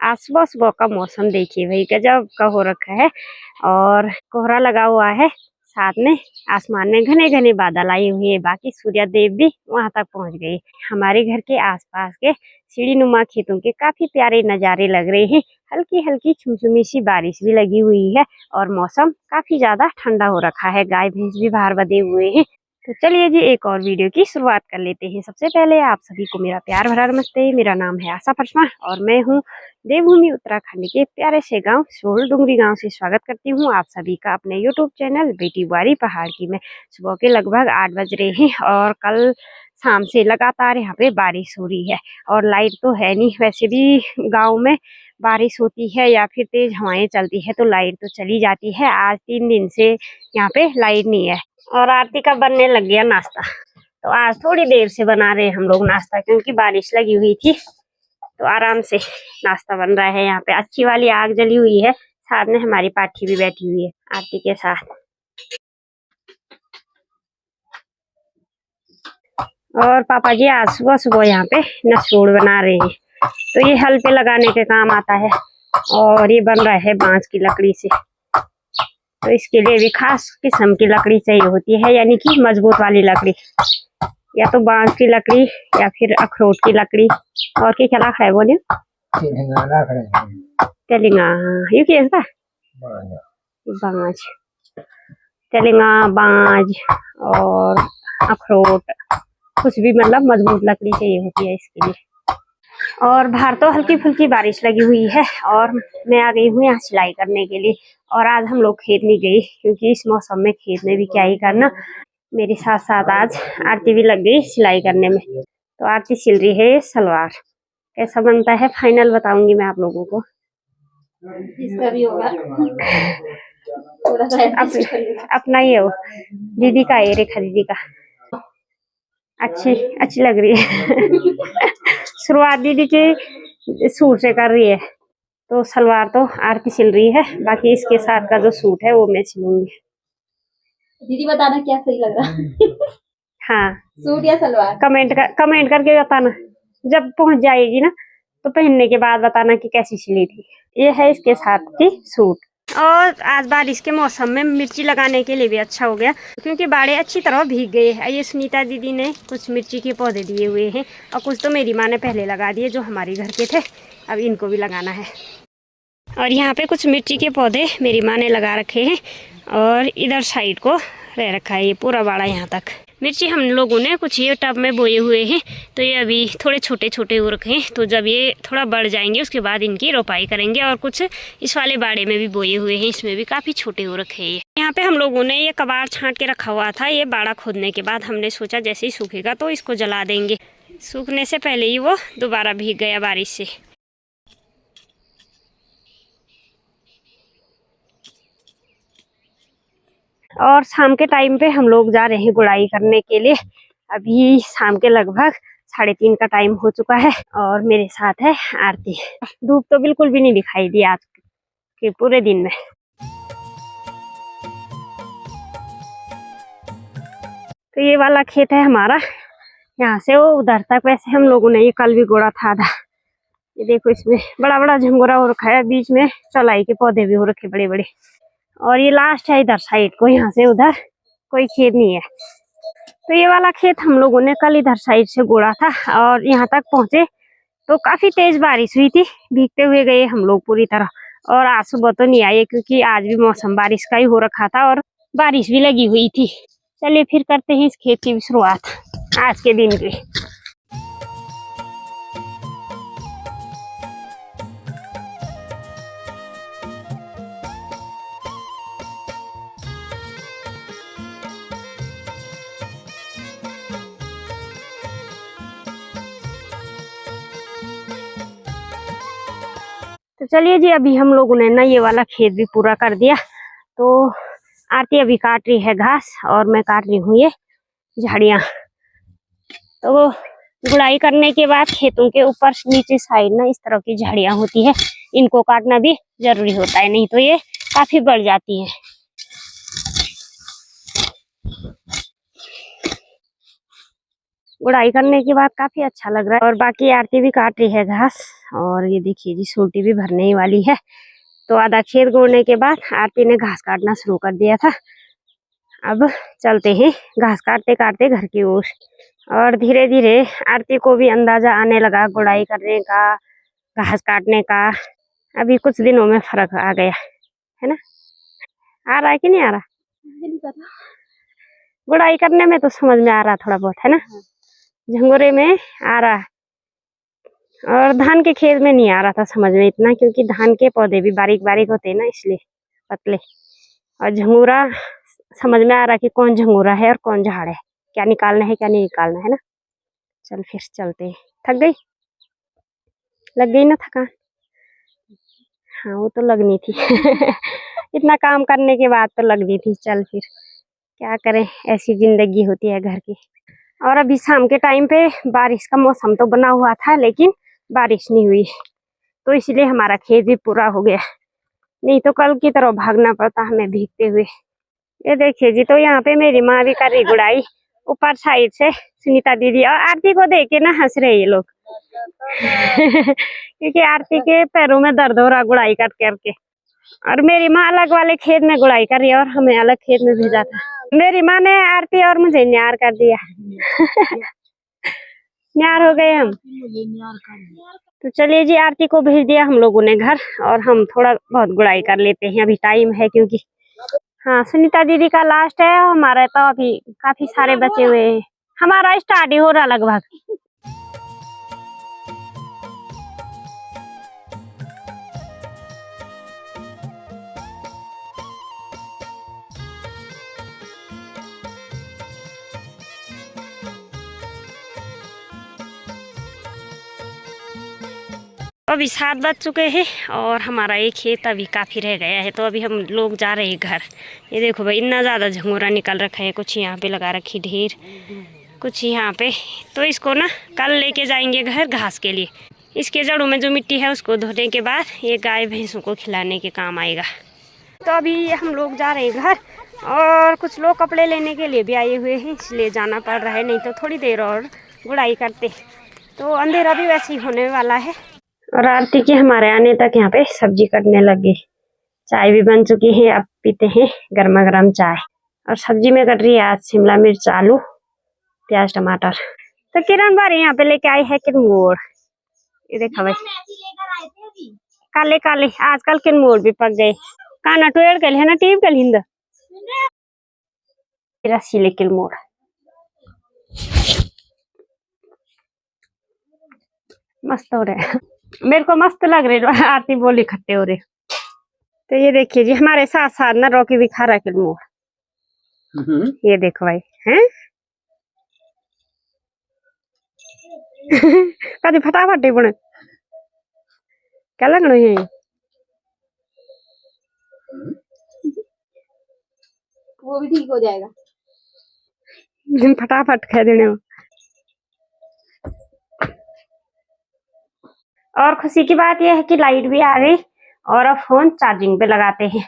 आज सुबह सुबह का मौसम देखिए भाई, गजब का हो रखा है। और कोहरा लगा हुआ है, साथ में आसमान में घने घने बादल आए हुए हैं। बाकी सूर्य देव भी वहां तक पहुंच गए। हमारे घर के आसपास के सीढ़ी नुमा खेतों के काफी प्यारे नजारे लग रहे हैं। हल्की हल्की छुमछुमी सी बारिश भी लगी हुई है और मौसम काफी ज्यादा ठंडा हो रखा है। गाय भैंस भी बाहर बंधे हुए हैं। तो चलिए जी, एक और वीडियो की शुरुआत कर लेते हैं। सबसे पहले आप सभी को मेरा प्यार भरा नमस्ते। मेरा नाम है आशा परमार और मैं हूँ देवभूमि उत्तराखंड के प्यारे से गांव सोहल डुंगरी गांव से स्वागत करती हूँ आप सभी का अपने यूट्यूब चैनल बेटी बुआरी पहाड़ की में। सुबह के लगभग 8 बज रहे हैं और कल शाम से लगातार यहाँ पे बारिश हो रही है और लाइट तो है नहीं। वैसे भी गांव में बारिश होती है या फिर तेज हवाएं चलती है तो लाइट तो चली जाती है। आज 3 दिन से यहाँ पे लाइट नहीं है। और आरती का बनने लग गया नाश्ता। तो आज थोड़ी देर से बना रहे हैं हम लोग नाश्ता, क्योंकि बारिश लगी हुई थी तो आराम से नाश्ता बन रहा है। यहाँ पे अच्छी वाली आग जली हुई है, साथ में हमारी पाठी भी बैठी हुई है आरती के साथ। और पापा जी आज सुबह सुबह यहाँ पे नसरूड़ बना रहे हैं। तो ये हल पे लगाने के काम आता है और ये बन रहा है बांस की लकड़ी से। तो इसके लिए भी खास किस्म की लकड़ी चाहिए होती है, यानी कि मजबूत वाली लकड़ी, या तो बांस की लकड़ी या फिर अखरोट की लकड़ी। और क्या क्या है बोले? तेलिंगा, ये क्या है? बांज, तेलिंगा, बांज और अखरोट, कुछ भी मतलब मजबूत लकड़ी चाहिए होती है इसके लिए। और बाहर तो हल्की फुल्की बारिश लगी हुई है और मैं आ गई हूँ यहाँ सिलाई करने के लिए। और आज हम लोग खेत नहीं गए, क्योंकि इस मौसम में खेत में भी क्या ही करना। मेरे साथ साथ आज आरती भी लग गई सिलाई करने में। तो आरती सिल रही है सलवार। कैसा बनता है फाइनल बताऊंगी मैं आप लोगों को। इसका भी होगा थोड़ा सा अपना ही है वो, दीदी का है, रेखा दीदी का। अच्छी अच्छी लग रही है शुरुआत दीदी के सूट से कर रही है, तो सलवार तो आरती सिल रही है। बाकी इसके साथ का जो सूट है वो मैं सिलूंगी। दीदी बताना क्या सही लग रहा है हाँ, सूट या सलवार? कमेंट करके बताना। जब पहुंच जाएगी ना तो पहनने के बाद बताना कि कैसी सिली थी। ये है इसके साथ की सूट। और आज बारिश के मौसम में मिर्ची लगाने के लिए भी अच्छा हो गया, क्योंकि बाड़े अच्छी तरह भीग गए हैं। ये सुनीता दीदी ने कुछ मिर्ची के पौधे दिए हुए हैं और कुछ तो मेरी माँ ने पहले लगा दिए जो हमारे घर के थे। अब इनको भी लगाना है। और यहाँ पे कुछ मिर्ची के पौधे मेरी माँ ने लगा रखे हैं और इधर साइड को रह रखा है ये पूरा बाड़ा। यहाँ तक मिर्ची हम लोगों ने कुछ ये टब में बोए हुए हैं, तो ये अभी थोड़े छोटे छोटे हो रखे हैं। तो जब ये थोड़ा बढ़ जाएंगे उसके बाद इनकी रोपाई करेंगे। और कुछ इस वाले बाड़े में भी बोए हुए हैं, इसमें भी काफ़ी छोटे हो रखे हैं। यहाँ पे हम लोगों ने ये कबाड़ छांट के रखा हुआ था। ये बाड़ा खोदने के बाद हमने सोचा जैसे ही सूखेगा तो इसको जला देंगे। सूखने से पहले ही वो दोबारा भीग गया बारिश से। और शाम के टाइम पे हम लोग जा रहे हैं गुड़ाई करने के लिए। अभी शाम के लगभग 3:30 का टाइम हो चुका है और मेरे साथ है आरती। धूप तो बिल्कुल भी नहीं दिखाई दी आज के पूरे दिन में। तो ये वाला खेत है हमारा, यहाँ से वो उधर तक। वैसे हम लोगों ने ये कल भी गोड़ा था आधा। ये देखो इसमें बड़ा बड़ा झंगोरा हो रखा है, बीच में चौलाई के पौधे भी हो रखे बड़े बड़े। और ये लास्ट है इधर साइड को, यहाँ से उधर कोई खेत नहीं है। तो ये वाला खेत हम लोगों ने कल इधर साइड से गोड़ा था और यहाँ तक पहुंचे तो काफी तेज बारिश हुई थी। भीगते हुए गए हम लोग पूरी तरह। और आज सुबह तो नहीं आए, क्योंकि आज भी मौसम बारिश का ही हो रखा था और बारिश भी लगी हुई थी। चलिए फिर करते हैं इस खेत की भी शुरुआत आज के दिन की। तो चलिए जी, अभी हम लोगों ने ना ये वाला खेत भी पूरा कर दिया। तो आरती अभी काट रही है घास और मैं काट रही हूँ ये झाड़ियाँ। तो गुड़ाई करने के बाद खेतों के ऊपर नीचे साइड ना इस तरह की झाड़ियाँ होती है, इनको काटना भी जरूरी होता है, नहीं तो ये काफी बढ़ जाती है। गुड़ाई करने के बाद काफी अच्छा लग रहा है। और बाकी आरती भी काट रही है घास और ये देखिए जी सोटी भी भरने ही वाली है। तो आधा खेत गोड़ने के बाद आरती ने घास काटना शुरू कर दिया था। अब चलते हैं घास काटते काटते घर की ओर। और धीरे धीरे आरती को भी अंदाजा आने लगा गुड़ाई करने का, घास काटने का। अभी कुछ दिनों में फर्क आ गया है ना। आ रहा है कि नहीं आ रहा? मुझे नहीं पता। गुड़ाई करने में तो समझ में आ रहा थोड़ा बहुत है ना, झंगोरे में आ रहा है। और धान के खेत में नहीं आ रहा था समझ में इतना, क्योंकि धान के पौधे भी बारीक बारीक होते हैं ना, इसलिए पतले। और झंगोरा समझ में आ रहा कि कौन झंगोरा है और कौन झाड़ है, क्या निकालना है क्या नहीं निकालना है ना। चल फिर चलते हैं। थक गई? लग गई ना थकान? हाँ वो तो लगनी थी इतना काम करने के बाद तो लगनी थी। चल फिर क्या करें, ऐसी जिंदगी होती है घर की। और अभी शाम के टाइम पे बारिश का मौसम तो बना हुआ था, लेकिन बारिश नहीं हुई, तो इसलिए हमारा खेत भी पूरा हो गया। नहीं तो कल की तरह भागना पड़ता हमें भीगते हुए। ये देखिए जी, तो यहाँ पे मेरी माँ भी कर रही गुड़ाई ऊपर साइड से। सुनीता दीदी और आरती को देख के ना हंस रहे ये लोग क्योंकि आरती के पैरों में दर्द हो रहा गुड़ाई कर करके। और मेरी माँ अलग वाले खेत में गुड़ाई कर रही है और हमें अलग खेत में भेजा था। मेरी माँ ने आरती और मुझे न्यार कर दिया न्यार हो गए हम। तो चलिए जी, आरती को भेज दिया हम लोगों ने घर, और हम थोड़ा बहुत गुड़ाई कर लेते हैं, अभी टाइम है क्योंकि। हाँ सुनीता दीदी का लास्ट है, हमारा तो अभी काफी सारे बचे हुए हैं। हमारा स्टार्ट ही हो रहा लगभग। अभी 7 बज चुके हैं और हमारा एक खेत अभी काफ़ी रह गया है, तो अभी हम लोग जा रहे हैं घर। ये देखो भाई, इतना ज़्यादा झंगोरा निकल रखा है, कुछ यहाँ पे लगा रखी ढेर, कुछ यहाँ पे। तो इसको ना कल लेके जाएंगे घर घास के लिए। इसके जड़ों में जो मिट्टी है उसको धोने के बाद ये गाय भैंसों को खिलाने के काम आएगा। तो अभी हम लोग जा रहे हैं घर, और कुछ लोग कपड़े लेने के लिए भी आए हुए हैं, इसलिए जाना पड़ रहा है। नहीं तो थोड़ी देर और गुड़ाई करते, तो अंधेरा भी वैसे ही होने वाला है। और आरती के हमारे आने तक यहाँ पे सब्जी कटने लग गई। चाय भी बन चुकी है, अब पीते हैं गर्मा गर्म चाय। और सब्जी में कट रही है आज शिमला मिर्च, आलू, प्याज, टमाटर। तो किरण बारी यहाँ पे लेके आई है किरमोर। ये देखा भाई, काले काले आजकल किरमोर भी पक गए। काना टोड़ कल है ना, टीव कल हिंद रसीले किरमोर। मस्त हो रहे मेरे को मस्त लग रहे। आरती बोली खट्टे हो रहे। तो ये देखिए जी, हमारे साथ साथ ना रॉकी भी खा रहा है किरमोर। ये देखो भाई, हैं कभी फटाफट ही बने क्या लगना है। वो भी ठीक हो जाएगा। फटाफट कह देने। और खुशी की बात यह है कि लाइट भी आ गई, और अब फोन चार्जिंग पे लगाते हैं।